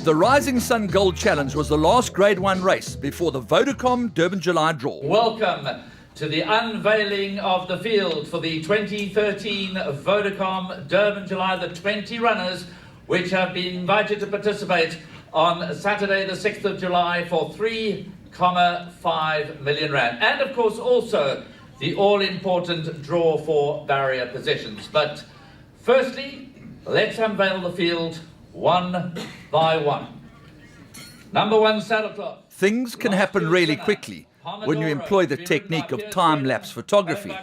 The Rising Sun Gold Challenge was the last Grade 1 race before the VODACOM Durban July draw. Welcome to the unveiling of the field for the 2013 VODACOM Durban July, the 20 runners which have been invited to participate on Saturday the 6th of July for 3.5 million rand. And of course also the all-important draw for barrier positions. But firstly, let's unveil the field one by one. Number 1, saddlecloth. Things can happen really quickly when you employ the technique of time-lapse photography.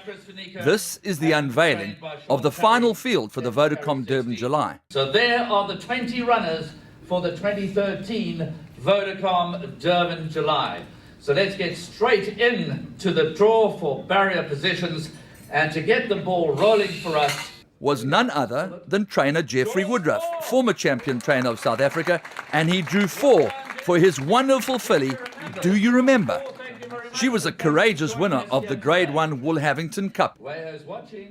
This is the unveiling of the final field for the VODACOM Durban July. So there are the 20 runners for the 2013 VODACOM Durban July. So let's get straight into the draw for barrier positions, and to get the ball rolling for us was none other than trainer Jeffrey Woodruff, former champion trainer of South Africa, and he drew 4 for his wonderful filly, Do You Remember? She was a courageous winner of the Grade 1 Woolhavington Cup.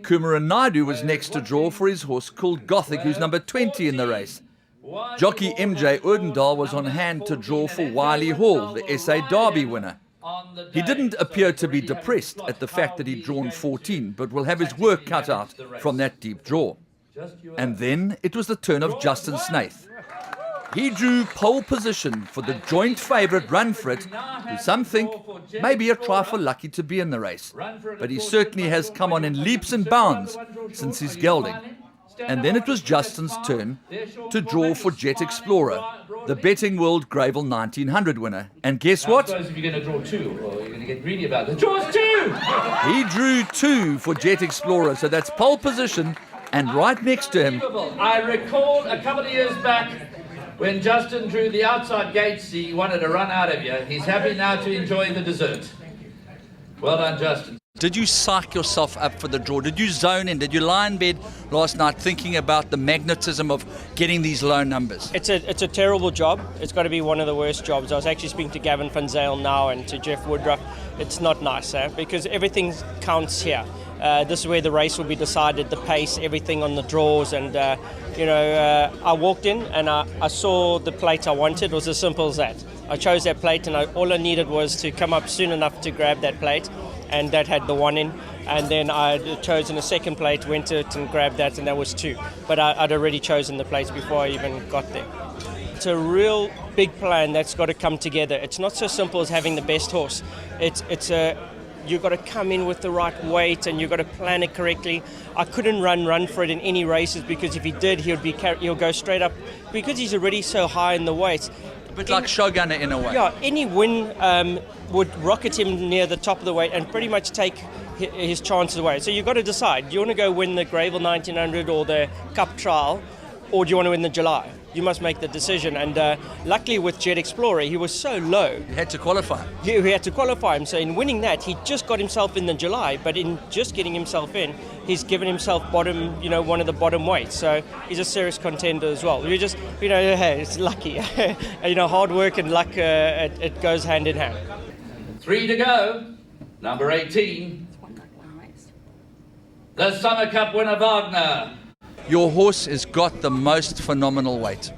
Kumaran Naidu was next to draw for his horse called Gothic, who's number 20 in the race. Jockey MJ Oudendal was on hand to draw for Wiley Hall, the SA Derby winner. He didn't appear to be depressed at the fact that he'd drawn 14, but will have his work cut out from that deep draw. And then it was the turn of Justin Snaith. He drew pole position for the joint favourite Run For It, who some think may be a trifle lucky to be in the race. But he certainly has come on in leaps and bounds since his gelding. And then it was Justin's turn to draw for Jet Explorer, the Betting World Gravel 1900 winner. And guess what? I suppose if you're going to draw 2, or you're going to get greedy about it. Draws 2! He drew 2 for Jet Explorer, so that's pole position, and right next to him. I recall a couple of years back when Justin drew the outside gates, he wanted to run out of you. He's happy now to enjoy the dessert. Well done, Justin. Did you psych yourself up for the draw? Did you zone in? Did you lie in bed last night thinking about the magnetism of getting these low numbers? It's a terrible job. It's got to be one of the worst jobs. I was actually speaking to Gavin van Zyl now and to Jeff Woodruff. It's not nice, because everything counts here. This is where the race will be decided, the pace, everything on the draws. And, I walked in and I saw the plate I wanted. It was as simple as that. I chose that plate, and all I needed was to come up soon enough to grab that plate. And that had the 1 in, and then I'd chosen a second plate, went to it and grabbed that, and that was 2. But I'd already chosen the plates before I even got there. It's a real big plan that's got to come together. It's not so simple as having the best horse. You've got to come in with the right weight, and you've got to plan it correctly. I couldn't run for it in any races, because if he did, he'll go straight up, because he's already so high in the weight. A bit like Shogunner in a way. Yeah, any win would rocket him near the top of the weight and pretty much take his chances away. So you've got to decide, do you want to go win the Gravel 1900 or the Cup Trial, or do you want to win the July? You must make the decision. And luckily with Jet Explorer, he was so low. He had to qualify. He had to qualify him. So in winning that, he just got himself in the July. But in just getting himself in, he's given himself one of the bottom weights. So he's a serious contender as well. Hey, it's lucky. Hard work and luck, it goes hand in hand. 3 to go. Number 18. The Summer Cup winner, Wagner. Your horse has got the most phenomenal weight.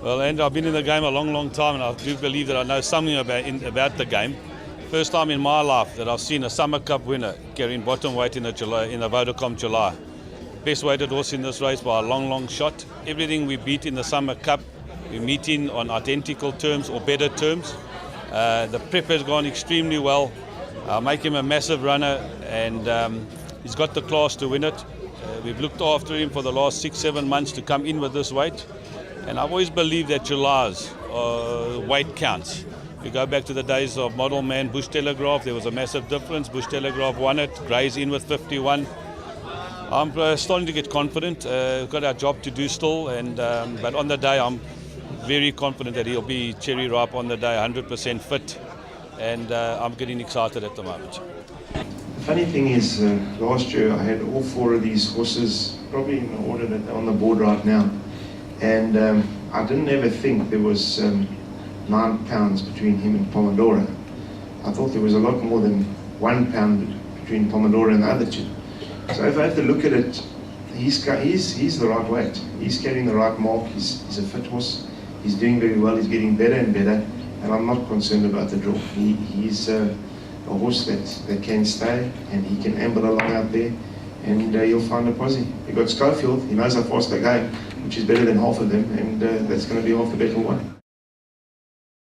Well, and I've been in the game a long time, and I do believe that I know something about the game. First time in my life that I've seen a Summer Cup winner carrying bottom weight in a VODACOM July. Best weighted horse in this race by a long shot. Everything we beat in the Summer Cup, we meet in on identical terms or better terms. The prep has gone extremely well. I'll make him a massive runner, and he's got the class to win it. We've looked after him for the last 6-7 months to come in with this weight, and I've always believed that July's weight counts. We go back to the days of Model Man, Bush Telegraph. There was a massive difference. Bush Telegraph won it. Gray's in with 51. I'm starting to get confident. We've got our job to do still, but on the day I'm very confident that he'll be cherry ripe on the day, 100% fit, and I'm getting excited at the moment. Funny thing is, last year I had all 4 of these horses, probably in the order that they're on the board right now, and I didn't ever think there was 9 pounds between him and Pomodoro. I thought there was a lot more than 1 pound between Pomodoro and the other 2. So if I have to look at it, he's the right weight. He's carrying the right mark. He's a fit horse. He's doing very well. He's getting better and better, and I'm not concerned about the draw. He's a horse that can stay, and he can amble along out there, and he'll find a posse. You've got Schofield. He knows how fast they go, which is better than half of them, and that's going to be half the battle won.